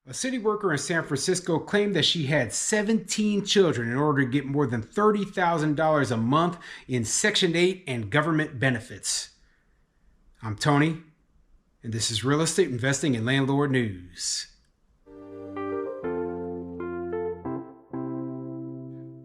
A city worker in San Francisco claimed that she had 17 children in order to get more than $30,000 a month in Section 8 and government benefits. I'm Tony, and this is Real Estate Investing and Landlord News.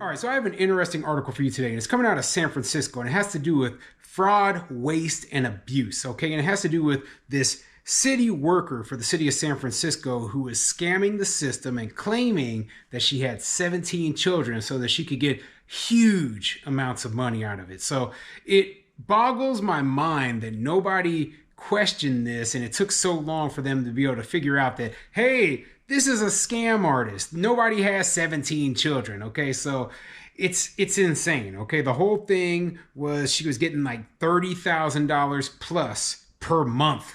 All right, so I have an interesting article for you today, and it's coming out of San Francisco, and it has to do with fraud, waste, and abuse, okay? And it has to do with this city worker for the city of San Francisco who is scamming the system and claiming that she had 17 children so that she could get huge amounts of money out of it. So it boggles my mind that nobody questioned this, and it took so long for them to be able to figure out that, hey, this is a scam artist. Nobody has 17 children, okay? So it's insane, okay? The whole thing was she was getting like $30,000 plus per month.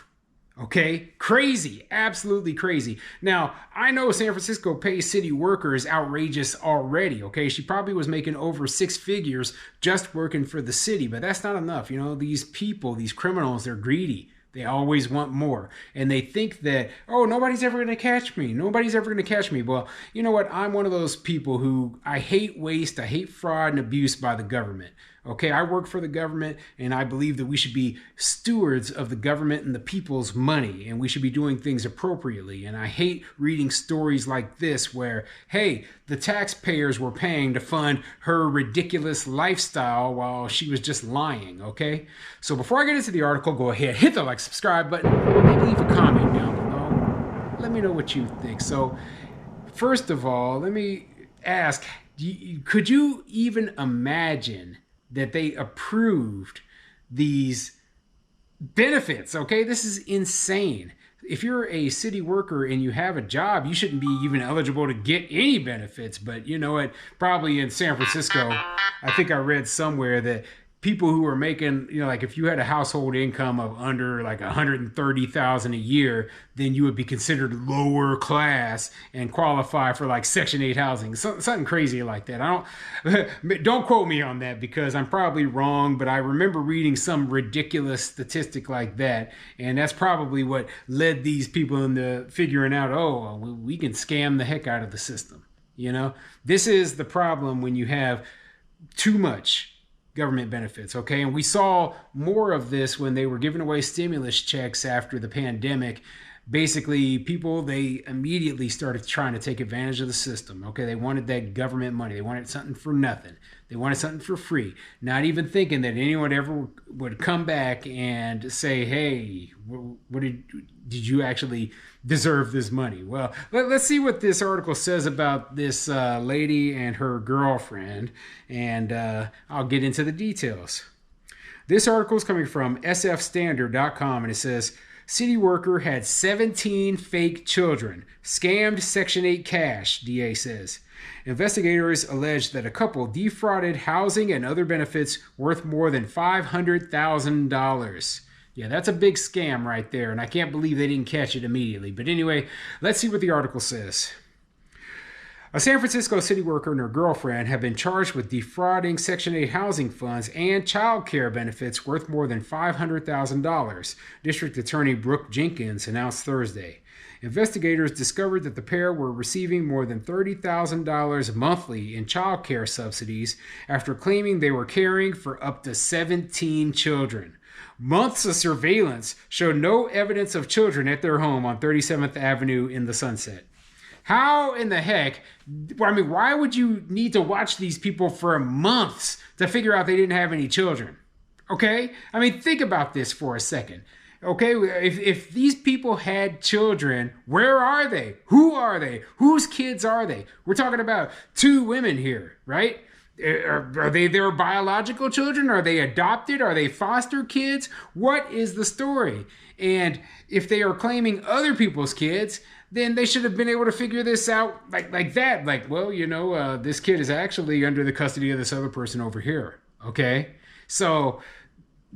Okay, crazy, absolutely crazy. Now, I know San Francisco pays city workers outrageous already, okay? She probably was making over six figures just working for the city, but that's not enough. You know, these people, these criminals, they're greedy. They always want more. And they think that, oh, nobody's ever going to catch me. Nobody's ever going to catch me. Well, you know what? I'm one of those people who I hate waste. I hate fraud and abuse by the government. Okay, I work for the government, and I believe that we should be stewards of the government and the people's money, and we should be doing things appropriately. And I hate reading stories like this where, hey, the taxpayers were paying to fund her ridiculous lifestyle while she was just lying, okay? So before I get into the article, go ahead, hit the like, subscribe button, maybe leave a comment down below. Let me know what you think. So first of all, let me ask, could you even imagine that they approved these benefits? Okay, this is insane. If you're a city worker and you have a job, you shouldn't be even eligible to get any benefits. But you know what? Probably in San Francisco, I think I read somewhere that people who are making, you know, like if you had a household income of under like 130,000 a year, then you would be considered lower class and qualify for like Section 8 housing, something crazy like that. Don't quote me on that because I'm probably wrong, but I remember reading some ridiculous statistic like that, and that's probably what led these people into figuring out, oh, we can scam the heck out of the system. You know, this is the problem when you have too much government benefits, okay? And we saw more of this when they were giving away stimulus checks after the pandemic. Basically, people, they immediately started trying to take advantage of the system, okay? They wanted that government money. They wanted something for nothing. They wanted something for free, not even thinking that anyone ever would come back and say, hey, what did you actually deserve this money? Well, let's see what this article says about this lady and her girlfriend, and I'll get into the details. This article is coming from sfstandard.com, and it says, city worker had 17 fake children, scammed Section 8 cash, DA says. Investigators allege that a couple defrauded housing and other benefits worth more than $500,000. Yeah, that's a big scam right there, and I can't believe they didn't catch it immediately. But anyway, let's see what the article says. A San Francisco city worker and her girlfriend have been charged with defrauding Section 8 housing funds and child care benefits worth more than $500,000, District Attorney Brooke Jenkins announced Thursday. Investigators discovered that the pair were receiving more than $30,000 monthly in child care subsidies after claiming they were caring for up to 17 children. Months of surveillance showed no evidence of children at their home on 37th Avenue in the Sunset. How in the heck, I mean, why would you need to watch these people for months to figure out they didn't have any children? Okay? I mean, think about this for a second. Okay, if these people had children, where are they? Who are they? Whose kids are they? We're talking about two women here, right? Are they their biological children? Are they adopted? Are they foster kids? What is the story? And if they are claiming other people's kids, then they should have been able to figure this out like that. Like, well, you know, this kid is actually under the custody of this other person over here. Okay? So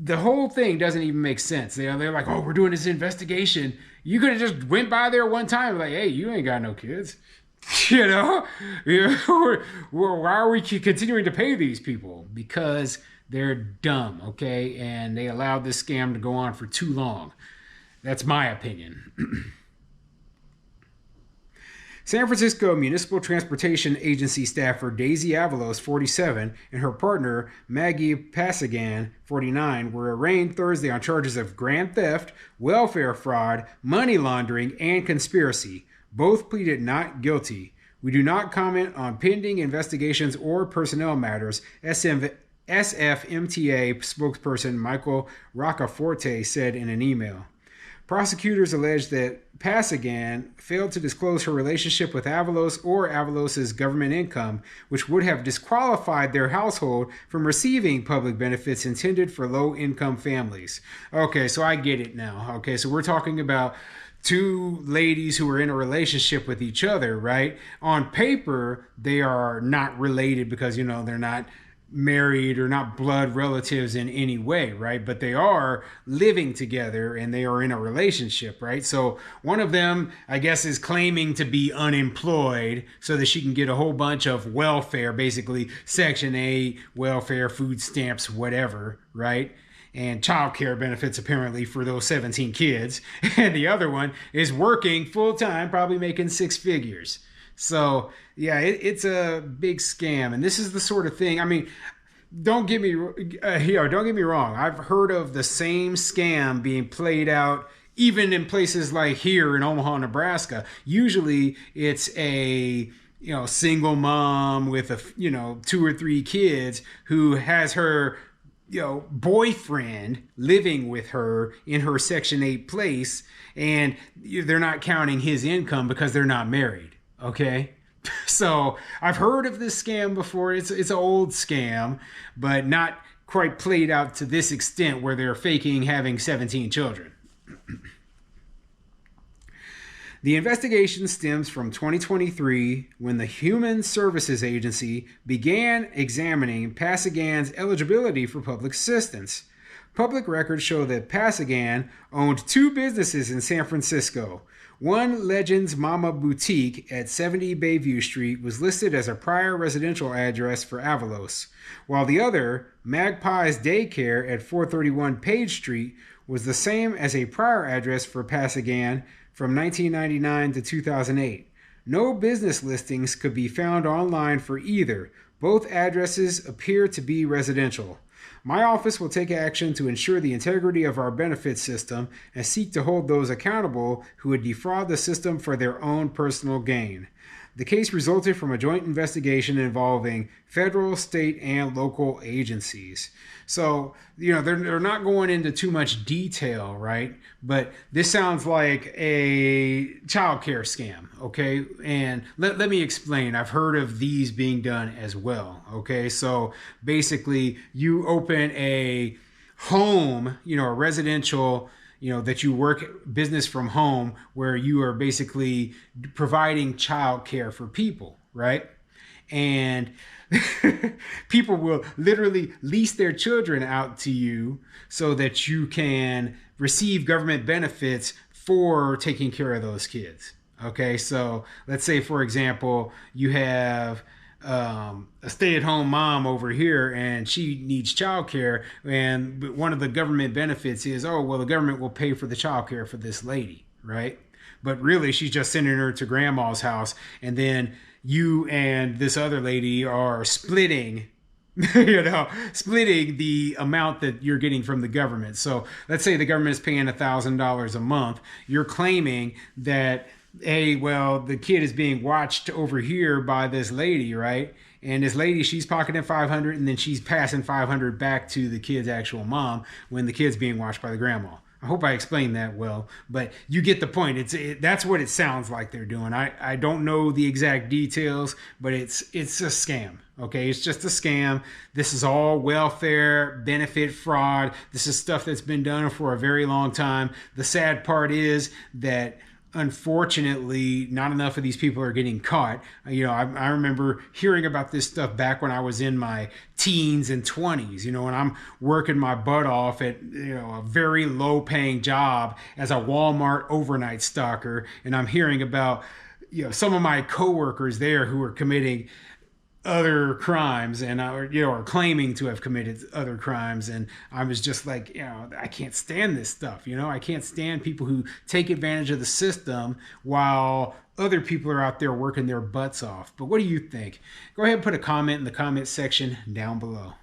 the whole thing doesn't even make sense. They're like, oh, we're doing this investigation. You could have just went by there one time like, hey, you ain't got no kids. You know? Why are we continuing to pay these people? Because they're dumb, okay? And they allowed this scam to go on for too long. That's my opinion. San Francisco Municipal Transportation Agency staffer Daisy Avalos, 47, and her partner Maggie Pasagan, 49, were arraigned Thursday on charges of grand theft, welfare fraud, money laundering, and conspiracy. Both pleaded not guilty. We do not comment on pending investigations or personnel matters, SFMTA spokesperson Michael Roccaforte said in an email. Prosecutors allege that Pasagan failed to disclose her relationship with Avalos or Avalos's government income, which would have disqualified their household from receiving public benefits intended for low-income families. Okay, so I get it now. Okay, so we're talking about two ladies who are in a relationship with each other, right? On paper, they are not related because, they're not married or not blood relatives in any way, right? But they are living together and they are in a relationship, right? So one of them, I guess, is claiming to be unemployed so that she can get a whole bunch of welfare, basically Section 8, welfare, food stamps, whatever, right? And childcare benefits apparently for those 17 kids. And the other one is working full time, probably making six figures. So yeah, it's a big scam, and this is the sort of thing. I mean, don't get me wrong. I've heard of the same scam being played out even in places like here in Omaha, Nebraska. Usually, it's a single mom with two or three kids who has her boyfriend living with her in her Section 8 place, and they're not counting his income because they're not married. Okay, so I've heard of this scam before. It's an old scam, but not quite played out to this extent where they're faking having 17 children. The investigation stems from 2023 when the Human Services Agency began examining Pasagan's eligibility for public assistance. Public records show that Pasagan owned two businesses in San Francisco. One, Legends Mama Boutique at 70 Bayview Street, was listed as a prior residential address for Avalos, while the other, Magpie's Daycare at 431 Page Street, was the same as a prior address for Pasagan from 1999 to 2008. No business listings could be found online for either. Both addresses appear to be residential. My office will take action to ensure the integrity of our benefits system and seek to hold those accountable who would defraud the system for their own personal gain. The case resulted from a joint investigation involving federal, state, and local agencies. So, they're not going into too much detail, right? But this sounds like a childcare scam, okay? And let me explain. I've heard of these being done as well, okay? So basically, you open a home, a residential, that you work business from home where you are basically providing child care for people, right? And people will literally lease their children out to you so that you can receive government benefits for taking care of those kids. Okay, so let's say, for example, you have a stay-at-home mom over here and she needs childcare, and one of the government benefits is, the government will pay for the childcare for this lady, right? But really she's just sending her to grandma's house, and then you and this other lady are splitting the amount that you're getting from the government. So let's say the government is paying $1,000 a month. You're claiming that, the kid is being watched over here by this lady, right? And this lady, she's pocketing $500, and then she's passing $500 back to the kid's actual mom when the kid's being watched by the grandma. I hope I explained that well, but you get the point. That's what it sounds like they're doing. I don't know the exact details, but it's a scam. Okay, it's just a scam. This is all welfare benefit fraud. This is stuff that's been done for a very long time. The sad part is that, unfortunately, not enough of these people are getting caught. I remember hearing about this stuff back when I was in my teens and 20s, when I'm working my butt off at, a very low paying job as a Walmart overnight stalker. And I'm hearing about, some of my coworkers there who are committing other crimes and you know, are claiming to have committed other crimes. And I was just like, you know, I can't stand this stuff. You know, I can't stand people who take advantage of the system while other people are out there working their butts off. But what do you think? Go ahead and put a comment in the comment section down below.